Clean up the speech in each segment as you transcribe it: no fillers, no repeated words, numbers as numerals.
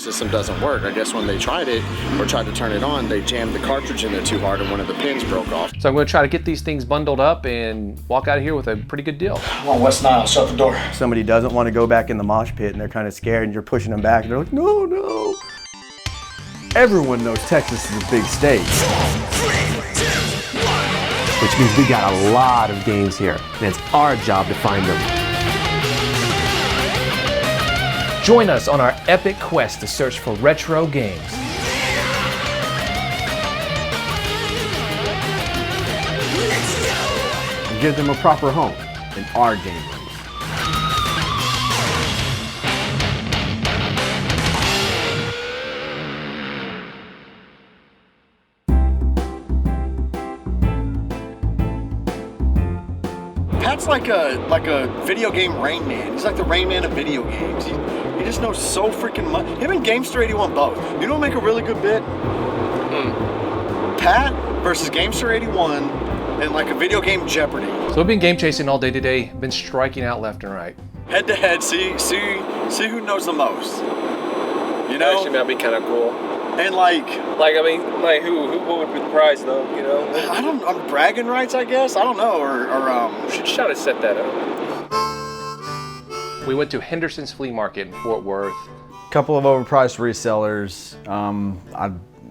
system doesn't work. I guess when they tried it or tried to turn it on, they jammed the cartridge in there too hard and one of the pins broke off. So I'm going to try to get these things bundled up and walk out of here with a pretty good deal. Come on, West Nile, shut the door. Somebody doesn't want to go back in the mosh pit and they're kind of scared and you're pushing them back and they're like, no, no. Everyone knows Texas is a big state. Which means we got a lot of games here, and it's our job to find them. Join us on our epic quest to search for retro games. And give them a proper home in our game rooms. Pat's like a video game Rain Man. He's like the Rain Man of video games. He just knows so freaking much. Him and Gamester 81 both. You know what make a really good bit? Pat versus Gamester 81 and like a video game Jeopardy. So we've been game chasing all day today, been striking out left and right. Head to head, see who knows the most. You know? Actually, that'd be kind of cool. And like I mean, like who what would be the prize though? You know? I don't. Bragging rights, I guess. I don't know. We should try to set that up. We went to Henderson's Flea Market in Fort Worth. Couple of overpriced resellers.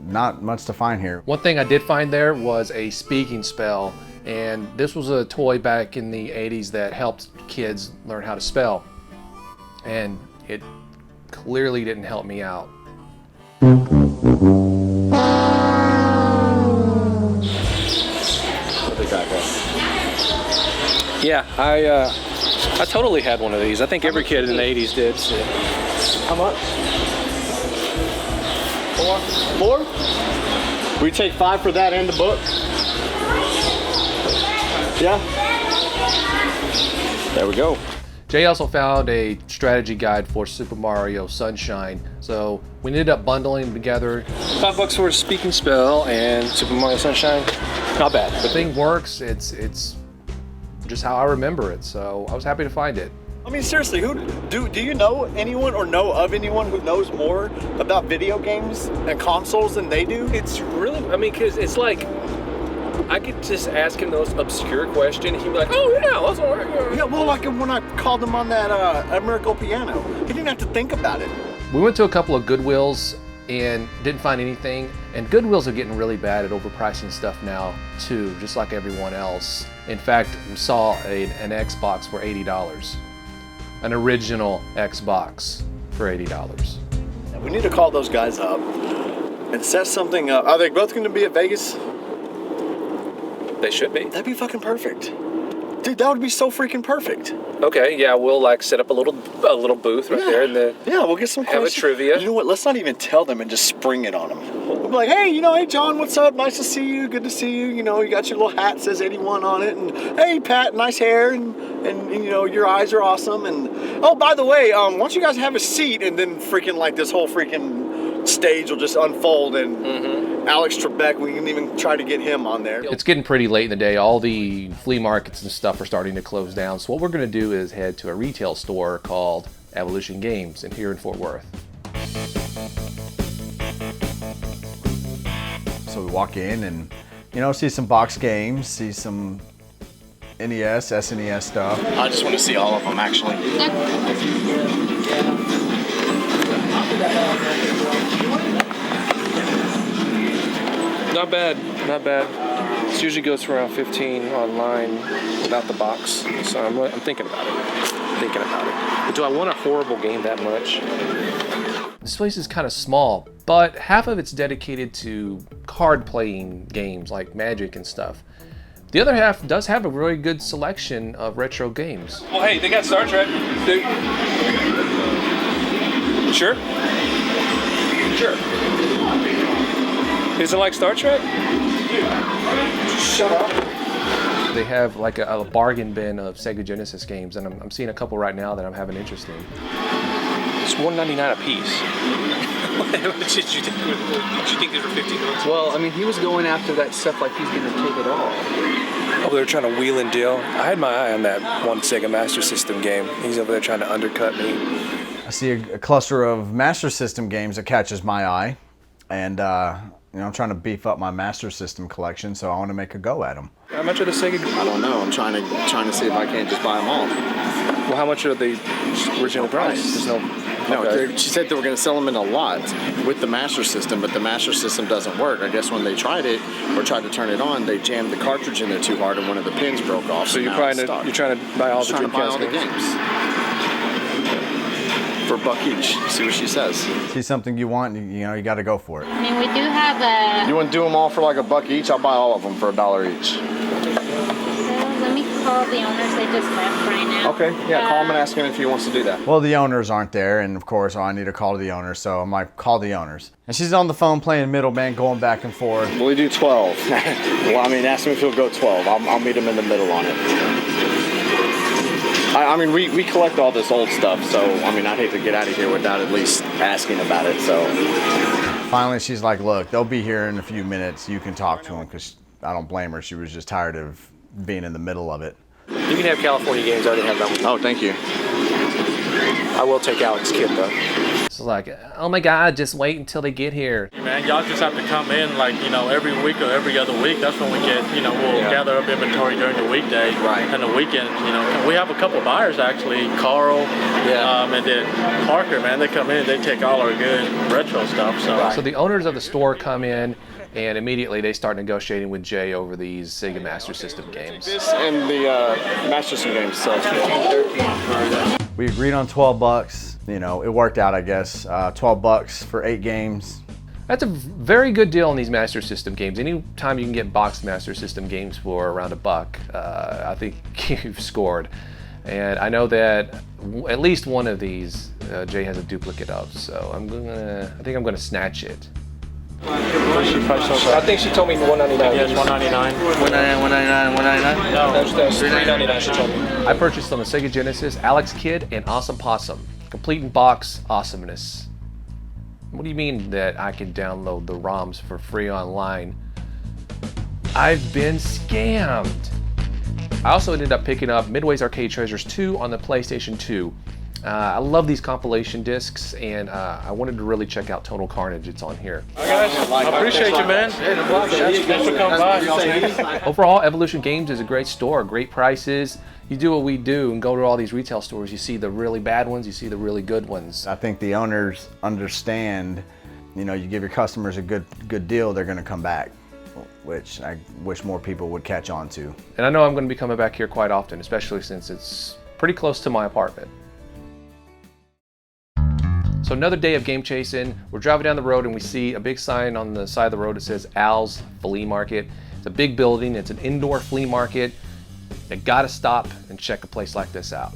Not much to find here. One thing I did find there was a speaking spell, and this was a toy back in the 80s that helped kids learn how to spell. And it clearly didn't help me out. Yeah, I totally had one of these. I think every kid in the 80s did. So. How much? Four? We take 5 for that and the book? Yeah? There we go. Jay also found a strategy guide for Super Mario Sunshine, so we ended up bundling them together. $5 for a speaking spell and Super Mario Sunshine. Not bad. The thing works, it's just how I remember it, so I was happy to find it. I mean, seriously, do you know anyone or know of anyone who knows more about video games and consoles than they do? It's really, I mean, because it's like, I could just ask him the most obscure question, and he'd be like, oh yeah, that's all right. Yeah, well, like when I called him on that American piano, he didn't have to think about it. We went to a couple of Goodwills and didn't find anything, and Goodwills are getting really bad at overpricing stuff now too, just like everyone else. In fact, we saw an Xbox for $80, an original Xbox for $80. We need to call those guys up and set something up. Are they both going to be at Vegas? They should be. That'd be fucking perfect. Dude, that would be so freaking perfect. Okay, yeah, we'll like set up a little booth right there in the. Yeah, we'll get some have questions. a trivia. You know what? Let's not even tell them and just spring it on them. We'll be like, hey, hey John, what's up? Nice to see you. Good to see you. You know, you got your little hat says 81 on it, and hey Pat, nice hair, and you know your eyes are awesome. And oh, by the way, why don't you guys have a seat? And then freaking like this whole freaking stage will just unfold, and Alex Trebek, we can even try to get him on there. It's getting pretty late in the day. All the flea markets and stuff are starting to close down. So what we're going to do is head to a retail store called Evolution Games here in Fort Worth. So we walk in and, you know, see some box games, see some NES, SNES stuff. I just want to see all of them, actually. Not bad, not bad. This usually goes for around 15 online without the box, so I'm thinking about it. But do I want a horrible game that much? This place is kind of small, but half of it's dedicated to card playing games like Magic and stuff. The other half does have a really good selection of retro games. Well, hey, they got Star Trek. Sure? Sure. Is it like Star Trek? Shut up. They have like a bargain bin of Sega Genesis games, and I'm seeing a couple right now that I'm having interest in. It's $1.99 a piece. Did you think these were $15? Well, I mean, he was going after that stuff like he's going to take it all. Oh, they're trying to wheel and deal. I had my eye on that one Sega Master System game. He's over there trying to undercut me. I see a cluster of Master System games that catches my eye, and you know, I'm trying to beef up my Master System collection, so I want to make a go at them. How much are the Sega? I don't know. I'm trying to see if I can't just buy them all. Well, how much are the original price? There's no. No, Okay. she said they were going to sell them in a lot with the Master System, but the Master System doesn't work. I guess when they tried it or tried to turn it on, they jammed the cartridge in there too hard, and one of the pins broke off. So you're now trying it's stuck. to buy all the Trying to buy all Dreamcast the games for $1 each. See what she says. See something you want, you know, you got to go for it. I mean, we do have a. You want to do them all for like $1 each? I'll buy all of them for $1 each. Let me call the owners. They just left right now. Okay, yeah, call him and ask him if he wants to do that. Well, the owners aren't there, and of course, I need to call the owners, so I'm like, call the owners. And she's on the phone playing middleman, going back and forth. Will he do 12? Well, I mean, ask him if he'll go 12. I'll meet him in the middle on it. I mean, we collect all this old stuff, so, I mean, I'd hate to get out of here without at least asking about it, so. Finally, she's like, look, they'll be here in a few minutes. You can talk to them, because I don't blame her. She was just tired of being in the middle of it. You can have California games. I already have that one. Oh, thank you. I will take Alex Kidd though. It's like, oh my God, just wait until they get here. Man, y'all just have to come in like, you know, every week or every other week. That's when we get, you know, we'll gather up inventory during the weekday. Right. And the weekend, you know, we have a couple buyers actually, Carl, and then Parker, man, they come in, they take all our good retro stuff. So the owners of the store come in, and immediately they start negotiating with Jay over these Sega Master System games. This and the Master System games sells for. We agreed on $12. You know, it worked out, I guess. $12 for 8 games. That's a very good deal on these Master System games. Anytime you can get boxed Master System games for around $1, I think you've scored. And I know that at least one of these Jay has a duplicate of, so I think I'm gonna snatch it. I think she told me $199. Yeah, it's $199. No, that's $399. She told me. I purchased on the Sega Genesis Alex Kidd and Awesome Possum. Complete in box awesomeness. What do you mean that I can download the ROMs for free online? I've been scammed. I also ended up picking up Midway's Arcade Treasures 2 on the PlayStation 2. I love these compilation discs, and I wanted to really check out Total Carnage. It's on here. Guys, I appreciate you, man. Thanks for coming by. Overall, Evolution Games is a great store, great prices. You do what we do and go to all these retail stores. You see the really bad ones, you see the really good ones. I think the owners understand, you know, you give your customers a good deal, they're going to come back, which I wish more people would catch on to. And I know I'm going to be coming back here quite often, especially since it's pretty close to my apartment. So another day of game chasing. We're driving down the road and we see a big sign on the side of the road that says Al's Flea Market. It's a big building, it's an indoor flea market. You gotta stop and check a place like this out.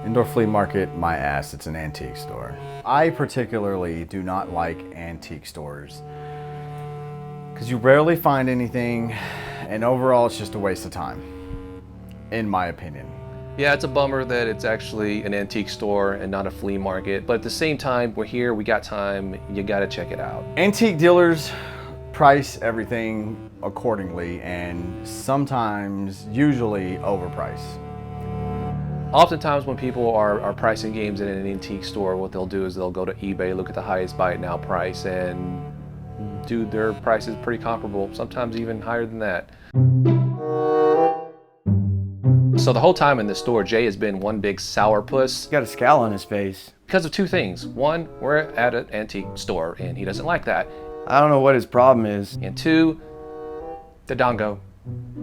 Indoor flea market, my ass, it's an antique store. I particularly do not like antique stores because you rarely find anything, and overall it's just a waste of time, in my opinion. Yeah, it's a bummer that it's actually an antique store and not a flea market, but at the same time, we're here, we got time, you gotta check it out. Antique dealers price everything accordingly and sometimes, usually, overprice. Oftentimes when people are pricing games in an antique store, what they'll do is they'll go to eBay, look at the highest buy it now price, and do their prices pretty comparable, sometimes even higher than that. So the whole time in the store, Jay has been one big sourpuss. He's got a scowl on his face. Because of two things. One, we're at an antique store and he doesn't like that. I don't know what his problem is. And two, the dongo.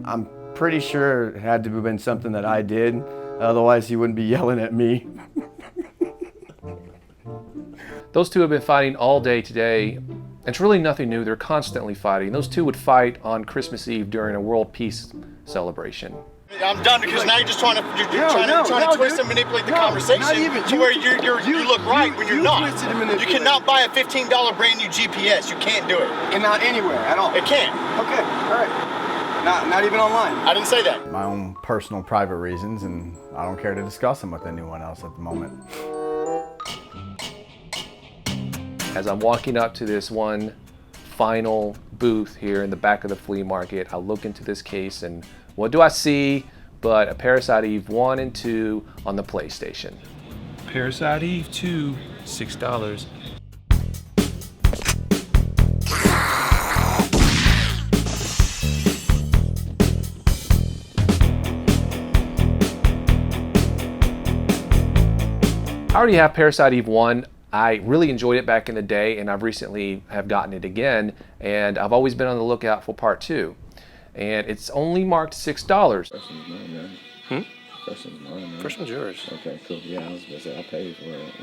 I'm pretty sure it had to have been something that I did, otherwise he wouldn't be yelling at me. Those two have been fighting all day today. It's really nothing new, they're constantly fighting. Those two would fight on Christmas Eve during a world peace celebration. I'm done because now you're just trying to twist and manipulate the conversation to where you look right when you're not. You cannot buy a $15 brand new GPS. You can't do it. And not anywhere at all. It can't. Okay, all right. Not even online. I didn't say that. My own personal private reasons, and I don't care to discuss them with anyone else at the moment. As I'm walking up to this one final booth here in the back of the flea market. I look into this case and what do I see but a Parasite Eve 1 and 2 on the PlayStation. Parasite Eve 2, $6. I already have Parasite Eve 1. I really enjoyed it back in the day, and I've recently have gotten it again, and I've always been on the lookout for part 2. And it's only marked $6. First one's mine, Hmm? right? First one's mine, right? First one's yours. Okay, cool. Yeah, I was gonna say I paid for it.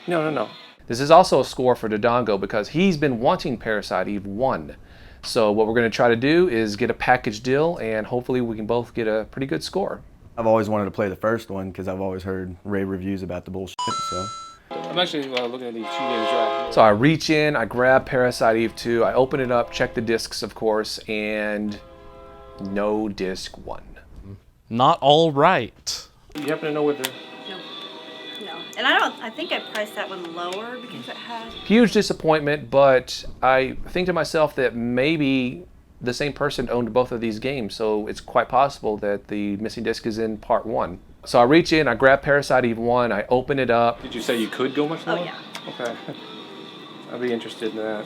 No. This is also a score for Dodongo because he's been wanting Parasite Eve 1. So what we're going to try to do is get a package deal, and hopefully we can both get a pretty good score. I've always wanted to play the first one because I've always heard rave reviews about the bullshit, so. I'm actually looking at these 2 games right here. So I reach in, I grab Parasite Eve 2, I open it up, check the discs of course, and no disc 1. Not all right. You happen to know what the... No. And I think I priced that one lower because it had... Huge disappointment, but I think to myself that maybe the same person owned both of these games, so it's quite possible that the missing disc is in part 1. So I reach in, I grab Parasite Eve 1, I open it up. Did you say you could go much lower? Oh, yeah. Okay. I'd be interested in that.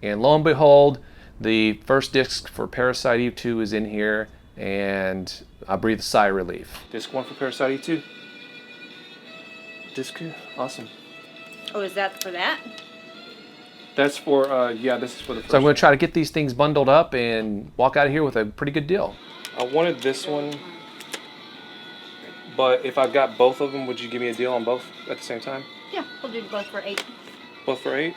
And lo and behold, the first disc for Parasite Eve 2 is in here, and I breathe a sigh of relief. Disc 1 for Parasite Eve 2. Disc 2, awesome. Oh, is that for that? That's for, yeah, this is for the first So I'm going one. to try to get these things bundled up and walk out of here with a pretty good deal. I wanted this one, but if I got both of them, would you give me a deal on both at the same time? Yeah, we'll do both for 8. Both for 8?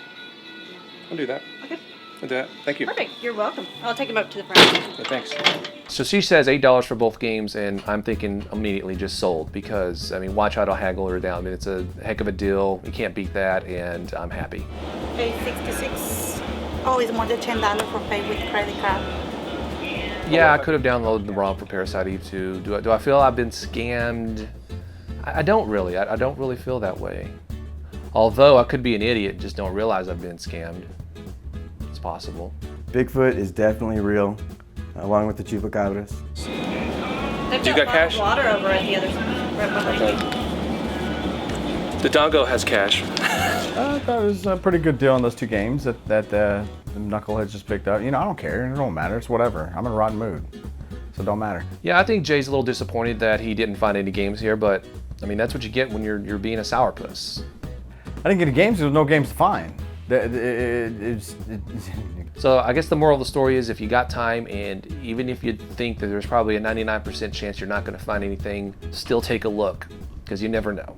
I'll do that. Okay. I'll do that. Thank you. Perfect. You're welcome. I'll take them up to the front. Yeah, thanks. So she says $8 for both games, and I'm thinking immediately just sold because, I mean, why try to haggle her down? I mean, it's a heck of a deal. You can't beat that, and I'm happy. Pay 66. Oh, it's more than $10 for pay with credit card. Yeah, I could have downloaded the ROM for Parasite Eve 2. Do I feel I've been scammed? I don't really. I don't really feel that way. Although I could be an idiot and just don't realize I've been scammed. It's possible. Bigfoot is definitely real, along with the chupacabras. They've You got cash? Water over at the other side. Right behind you. The Dongo has cash. I thought it was a pretty good deal on those 2 games that the knuckleheads just picked up. You know, I don't care. It don't matter. It's whatever. I'm in a rotten mood, so it don't matter. Yeah, I think Jay's a little disappointed that he didn't find any games here, but I mean that's what you get when you're being a sourpuss. I didn't get any games. There was no games to find. So I guess the moral of the story is if you got time, and even if you think that there's probably a 99% chance you're not going to find anything, still take a look because you never know.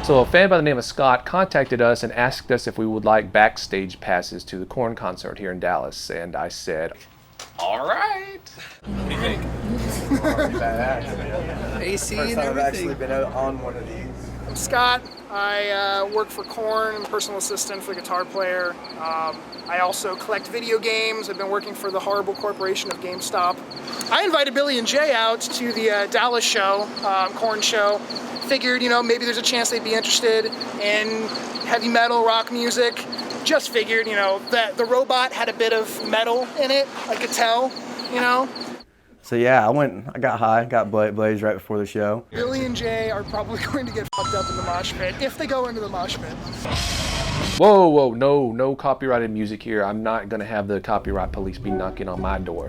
So a fan by the name of Scott contacted us and asked us if we would like backstage passes to the Korn concert here in Dallas, and I said, all right. What do you think? AC First and time I've actually everything. been on one of these. I'm Scott. I work for Korn. I'm a personal assistant for the guitar player. I also collect video games. I've been working for the horrible corporation of GameStop. I invited Billy and Jay out to the Dallas show, Korn show. Figured, you know, maybe there's a chance they'd be interested in heavy metal, rock music. Just figured, you know, that the robot had a bit of metal in it. I could tell, you know. So yeah, I got high, got blazed right before the show. Billy and Jay are probably going to get fucked up in the mosh pit, if they go into the mosh pit. Whoa, no copyrighted music here. I'm not gonna have the copyright police be knocking on my door.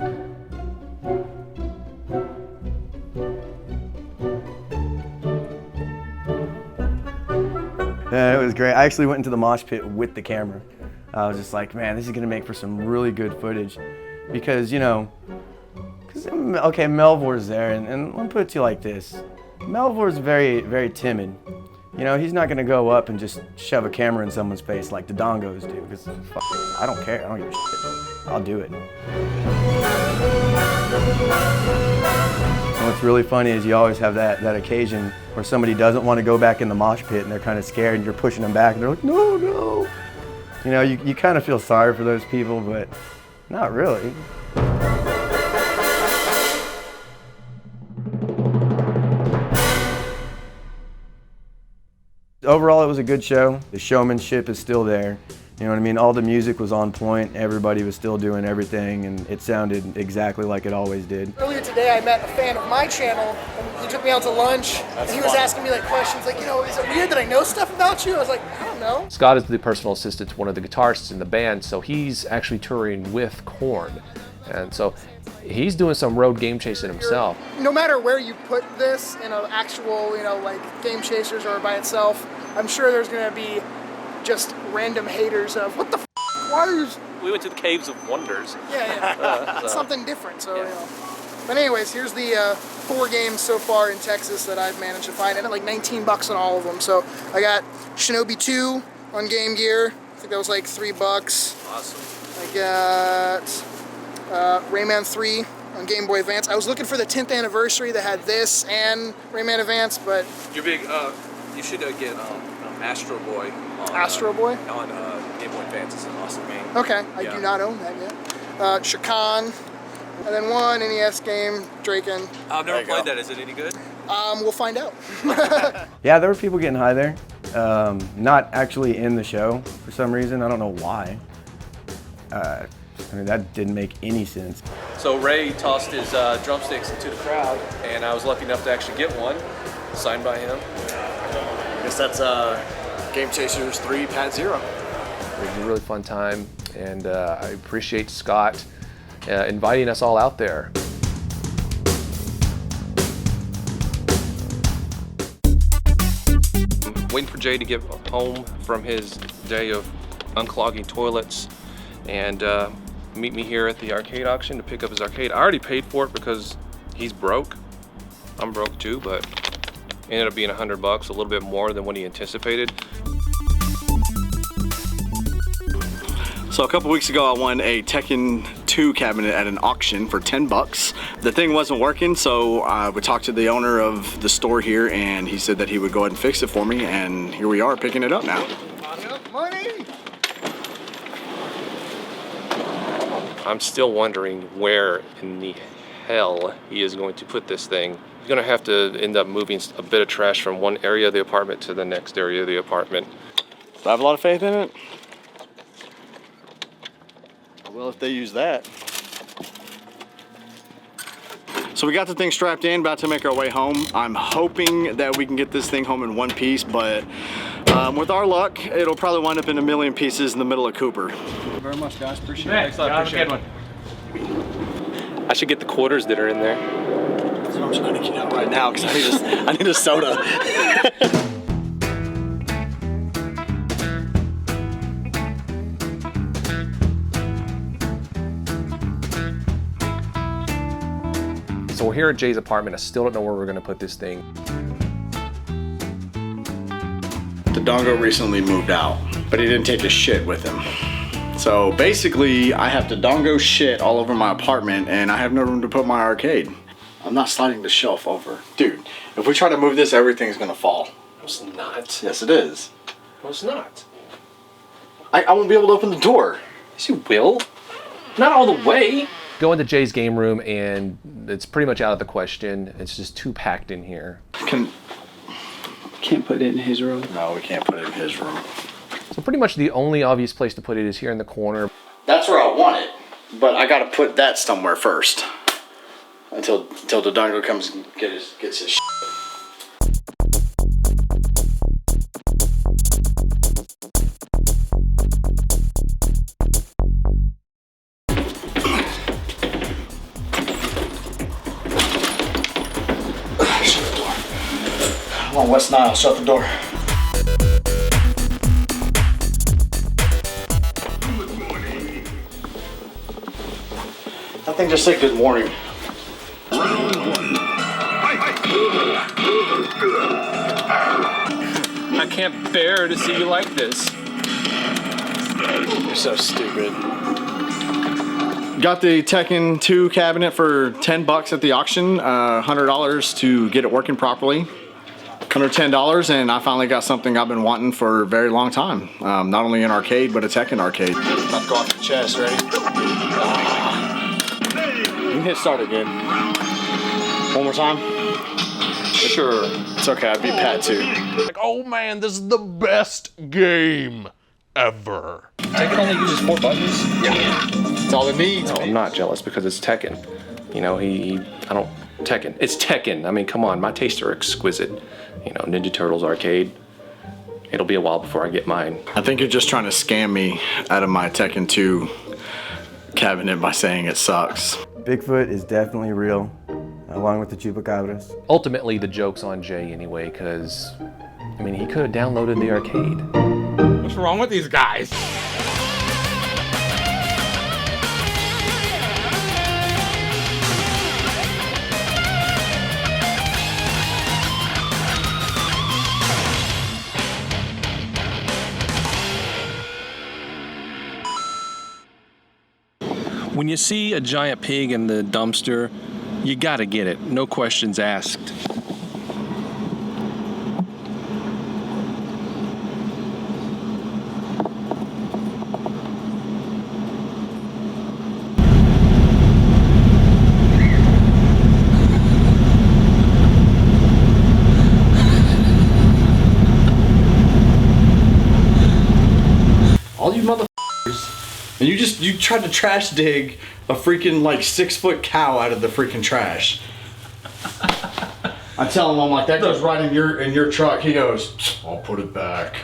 Yeah, it was great. I actually went into the mosh pit with the camera. I was just like, man, this is gonna make for some really good footage. Because, you know, okay, Melvor's there, and let me put it to you like this. Melvor's very, very timid. You know, he's not gonna go up and just shove a camera in someone's face like the Dongos do, because I don't care, I don't give a shit. I'll do it. And what's really funny is you always have that occasion where somebody doesn't want to go back in the mosh pit and they're kind of scared and you're pushing them back and they're like, no, no. You know, you kind of feel sorry for those people, but not really. Overall, it was a good show. The showmanship is still there. You know what I mean? All the music was on point. Everybody was still doing everything, and it sounded exactly like it always did. Earlier today, I met a fan of my channel, and he took me out to lunch, and he was asking me like questions like, you know, is it weird that I know stuff about you? I was like, I don't know. Scott is the personal assistant to one of the guitarists in the band, so he's actually touring with Korn. And so he's doing some road game chasing himself. No matter where you put this in an actual, you know, like Game Chasers or by itself, I'm sure there's going to be just random haters of, what the f***, why are you... We went to the Caves of Wonders. Yeah. Something different, so, you know. But anyways, here's the 4 games so far in Texas that I've managed to find. I had like 19 bucks on all of them. So I got Shinobi 2 on Game Gear. I think that was like $3. Awesome. I got Rayman 3 on Game Boy Advance. I was looking for the 10th anniversary that had this and Rayman Advance, but... You're big, you should get Astro Boy. Astro Boy? On Game Boy Advance. It's an awesome game. Okay, I do not own that yet. Shakan, and then one NES game, Draken. I've never played that. Is it any good? We'll find out. Yeah, there were people getting high there. Not actually in the show for some reason. I don't know why. I mean, that didn't make any sense. So Ray tossed his drumsticks into the crowd, and I was lucky enough to actually get one signed by him. I guess that's Game Chasers 3 Pad 0. It was a really fun time, and I appreciate Scott inviting us all out there. Waiting for Jay to get home from his day of unclogging toilets and meet me here at the arcade auction to pick up his arcade. I already paid for it because he's broke. I'm broke too, but it ended up being $100, a little bit more than what he anticipated. So a couple weeks ago, I won a Tekken 2 cabinet at an auction for $10. The thing wasn't working, so we talked to the owner of the store here, and he said that he would go ahead and fix it for me, and here we are picking it up now. Money! I'm still wondering where in the hell he is going to put this thing. He's gonna have to end up moving a bit of trash from one area of the apartment to the next area of the apartment. Do I have a lot of faith in it? Well, if they use that. So we got the thing strapped in, about to make our way home. I'm hoping that we can get this thing home in one piece, but with our luck, it'll probably wind up in a million pieces in the middle of Cooper. Thank you very much, guys. Appreciate it. Thanks, I appreciate it. I should get the quarters that are in there. That's what I'm trying to get out right now, because I need a soda. So we're here at Jay's apartment. I still don't know where we're gonna put this thing. The dongo recently moved out, but he didn't take his shit with him. So basically, I have to dongo shit all over my apartment, and I have no room to put my arcade. I'm not sliding the shelf over. Dude, if we try to move this, everything's gonna fall. No, it's not. Yes, it is. No, it's not. I won't be able to open the door. Yes, you will. Not all the way. Go into Jay's game room, and it's pretty much out of the question. It's just too packed in here. Can't put it in his room. No, we can't put it in his room. So pretty much the only obvious place to put it is here in the corner. That's where I want it, but I gotta put that somewhere first. Until the dongo comes and gets his shit. Shut the door. Come on, West Nile, shut the door. That thing just said good morning. I can't bear to see you like this. You're so stupid. Got the Tekken 2 cabinet for $10 at the auction, $100 to get it working properly. $110, and I finally got something I've been wanting for a very long time. Not only an arcade, but a Tekken arcade. About to go off the chest, ready? You can hit start again. One more time. Hit sure. It's okay, I beat Pat too. Like, oh man, this is the best game ever. Tekken only uses 4 buttons? Yeah. That's all it needs. No, I'm not jealous because it's Tekken. You know, Tekken. It's Tekken. I mean, come on, my tastes are exquisite. You know, Ninja Turtles arcade. It'll be a while before I get mine. I think you're just trying to scam me out of my Tekken 2 cabinet by saying it sucks. Bigfoot is definitely real, along with the chupacabras. Ultimately, the joke's on Jay anyway, because, I mean, he could have downloaded the arcade. What's wrong with these guys? When you see a giant pig in the dumpster, you gotta get it. No questions asked. All you motherfuckers. And you tried to trash dig a freaking like 6-foot cow out of the freaking trash. I tell him, I'm like, that goes right in your truck. He goes, I'll put it back.